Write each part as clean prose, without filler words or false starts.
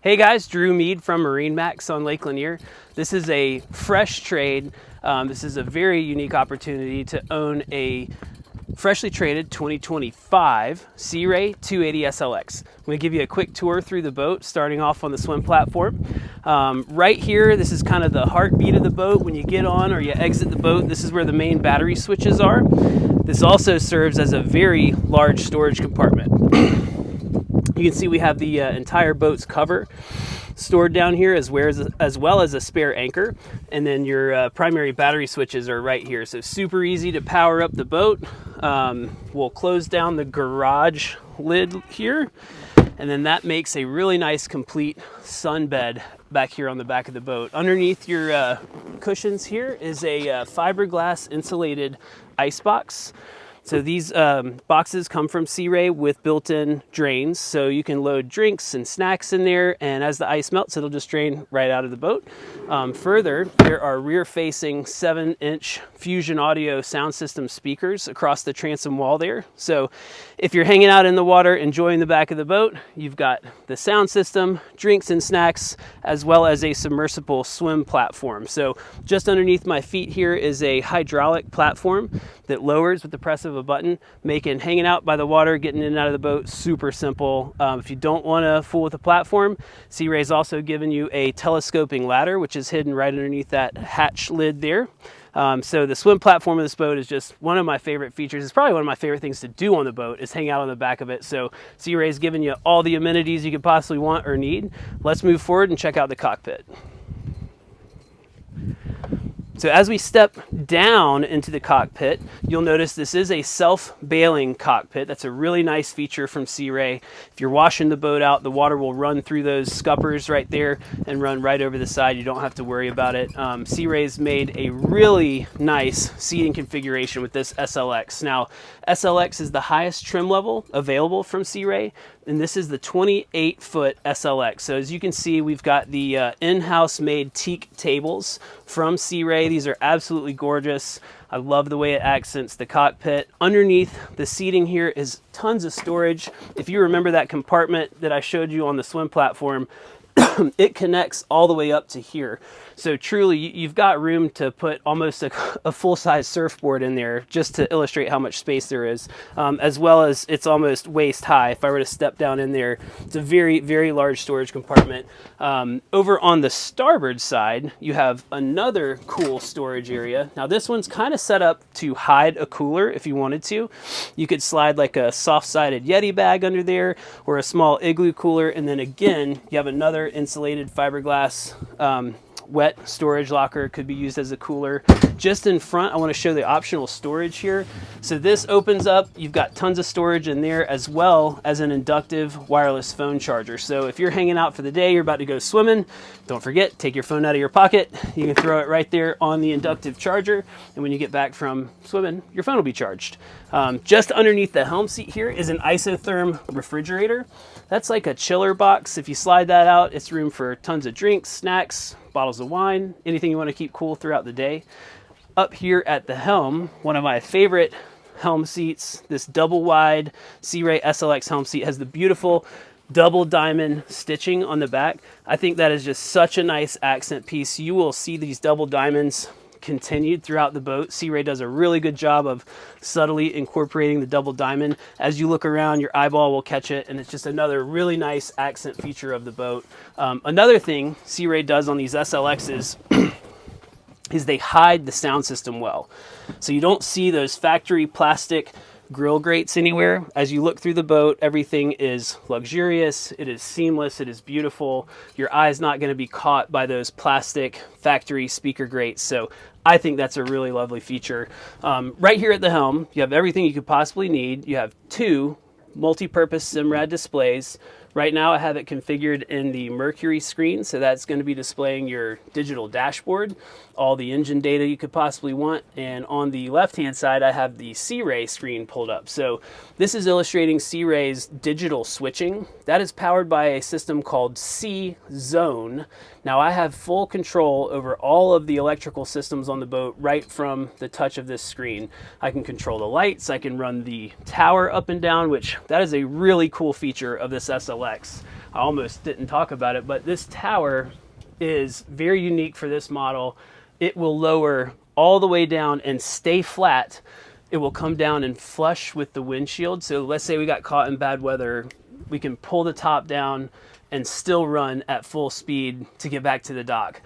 Hey guys, Drew Mead from MarineMax on Lake Lanier. This is a fresh trade. This is a very unique opportunity to own a freshly traded 2025 Sea Ray 280 SLX. I'm going to give you a quick tour through the boat, starting off on the swim platform. Right here, this is kind of the heartbeat of the boat. When you get on or you exit the boat, this is where the main battery switches are. This also serves as a very large storage compartment. You can see we have the entire boat's cover stored down here, as well as a spare anchor. And then your primary battery switches are right here. So super easy to power up the boat. We'll close down the garage lid here. And then that makes a really nice complete sunbed back here on the back of the boat. Underneath your cushions here is a fiberglass insulated ice box. So these boxes come from Sea Ray with built-in drains, so you can load drinks and snacks in there, and as the ice melts, it'll just drain right out of the boat. Further, there are rear-facing 7-inch Fusion Audio sound system speakers across the transom wall there. So if you're hanging out in the water, enjoying the back of the boat, you've got the sound system, drinks and snacks, as well as a submersible swim platform. So just underneath my feet here is a hydraulic platform that lowers with the press of a button, making hanging out by the water, getting in and out of the boat super simple. If you don't want to fool with the platform, Sea Ray's also given you a telescoping ladder, which is hidden right underneath that hatch lid there. So the swim platform of this boat is just one of my favorite features. It's probably one of my favorite things to do on the boat is hang out on the back of it. So Sea Ray's given you all the amenities you could possibly want or need. Let's move forward and check out the cockpit. So as we step down into the cockpit, you'll notice this is a self-bailing cockpit. That's a really nice feature from Sea Ray. If you're washing the boat out, the water will run through those scuppers right there and run right over the side. You don't have to worry about it. Sea Ray's made a really nice seating configuration with this SLX. Now, SLX is the highest trim level available from Sea Ray, and this is the 28-foot SLX. So as you can see, we've got the in-house made teak tables from Sea Ray. These are absolutely gorgeous. I love the way it accents the cockpit. Underneath the seating here is tons of storage. If you remember that compartment that I showed you on the swim platform, it connects all the way up to here. So truly, you've got room to put almost a full-size surfboard in there, just to illustrate how much space there is, as well as it's almost waist high. If I were to step down in there, it's a very, very large storage compartment. Over on the starboard side, you have another cool storage area. Now this one's kind of set up to hide a cooler if you wanted to. You could slide like a soft-sided Yeti bag under there, or a small igloo cooler, and then again, you have another insulated fiberglass wet storage locker, could be used as a cooler. Just in front, I want to show the optional storage here. So this opens up, you've got tons of storage in there, as well as an inductive wireless phone charger. So if you're hanging out for the day, you're about to go swimming, don't forget, take your phone out of your pocket. You can throw it right there on the inductive charger, and when you get back from swimming, your phone will be charged. Just underneath the helm seat here is an isotherm refrigerator. That's like a chiller box. If you slide that out, it's room for tons of drinks, snacks, bottles of wine, anything you want to keep cool throughout the day. Up here at the helm, one of my favorite helm seats, this double wide Sea Ray SLX helm seat has the beautiful double diamond stitching on the back. I think that is just such a nice accent piece. You will see these double diamonds continued throughout the boat. Sea Ray does a really good job of subtly incorporating the double diamond. As you look around, your eyeball will catch it, and it's just another really nice accent feature of the boat. Another thing Sea Ray does on these SLXs is they hide the sound system well. So you don't see those factory plastic grill grates anywhere. As you look through the boat, everything is luxurious, it is seamless, it is beautiful. Your eye's not going to be caught by those plastic factory speaker grates. So I think that's a really lovely feature. Right here at the helm, you have everything you could possibly need. You have two multi-purpose Simrad displays. Right now I have it configured in the Mercury screen, so that's going to be displaying your digital dashboard, all the engine data you could possibly want, and on the left-hand side I have the Sea Ray screen pulled up. So this is illustrating Sea Ray's digital switching. That is powered by a system called Sea Zone. Now I have full control over all of the electrical systems on the boat right from the touch of this screen. I can control the lights, I can run the tower up and down, which that is a really cool feature of this SLX. I almost didn't talk about it, but this tower is very unique for this model. It will lower all the way down and stay flat. It will come down and flush with the windshield. So let's say we got caught in bad weather, we can pull the top down and still run at full speed to get back to the dock.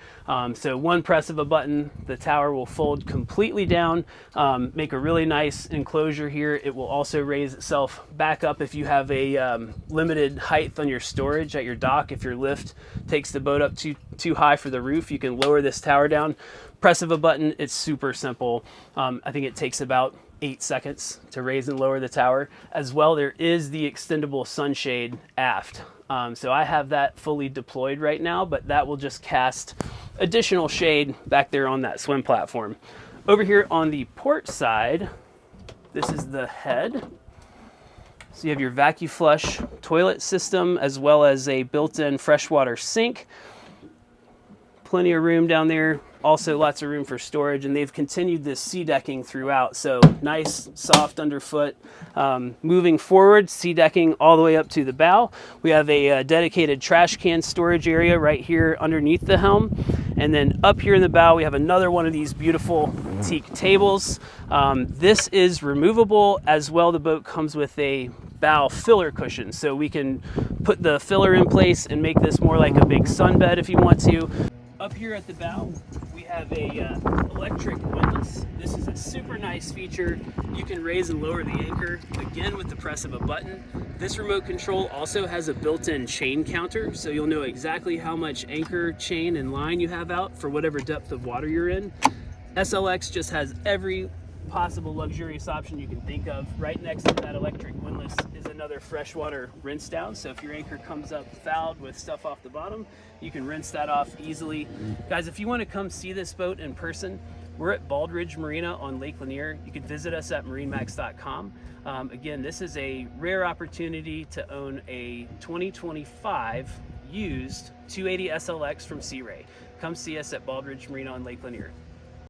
So one press of a button, the tower will fold completely down, make a really nice enclosure here. It will also raise itself back up if you have a limited height on your storage at your dock. If your lift takes the boat up too high for the roof, you can lower this tower down. Press of a button, it's super simple. I think it takes about 8 seconds to raise and lower the tower. As well, there is the extendable sunshade aft. So I have that fully deployed right now, but that will just cast additional shade back there on that swim platform. Over here on the port side, this is the head. So you have your vacuum flush toilet system as well as a built-in freshwater sink. Plenty of room down there. Also lots of room for storage, and they've continued this sea decking throughout. So nice, soft underfoot. Moving forward, sea decking all the way up to the bow. We have a dedicated trash can storage area right here underneath the helm. And then up here in the bow, we have another one of these beautiful teak tables. This is removable as well. The boat comes with a bow filler cushion, so we can put the filler in place and make this more like a big sunbed if you want to. Up here at the bow, we have a electric windlass. This is a super nice feature. You can raise and lower the anchor, again with the press of a button. This remote control also has a built-in chain counter, so you'll know exactly how much anchor, chain, and line you have out for whatever depth of water you're in. SLX just has every possible luxurious option you can think of. Right next to that electric windlass is another freshwater rinse down. So if your anchor comes up fouled with stuff off the bottom, you can rinse that off easily. Guys, if you want to come see this boat in person, we're at Baldridge Marina on Lake Lanier. You can visit us at MarineMax.com. Again, this is a rare opportunity to own a 2025 used 280 SLX from Sea Ray. Come see us at Baldridge Marina on Lake Lanier.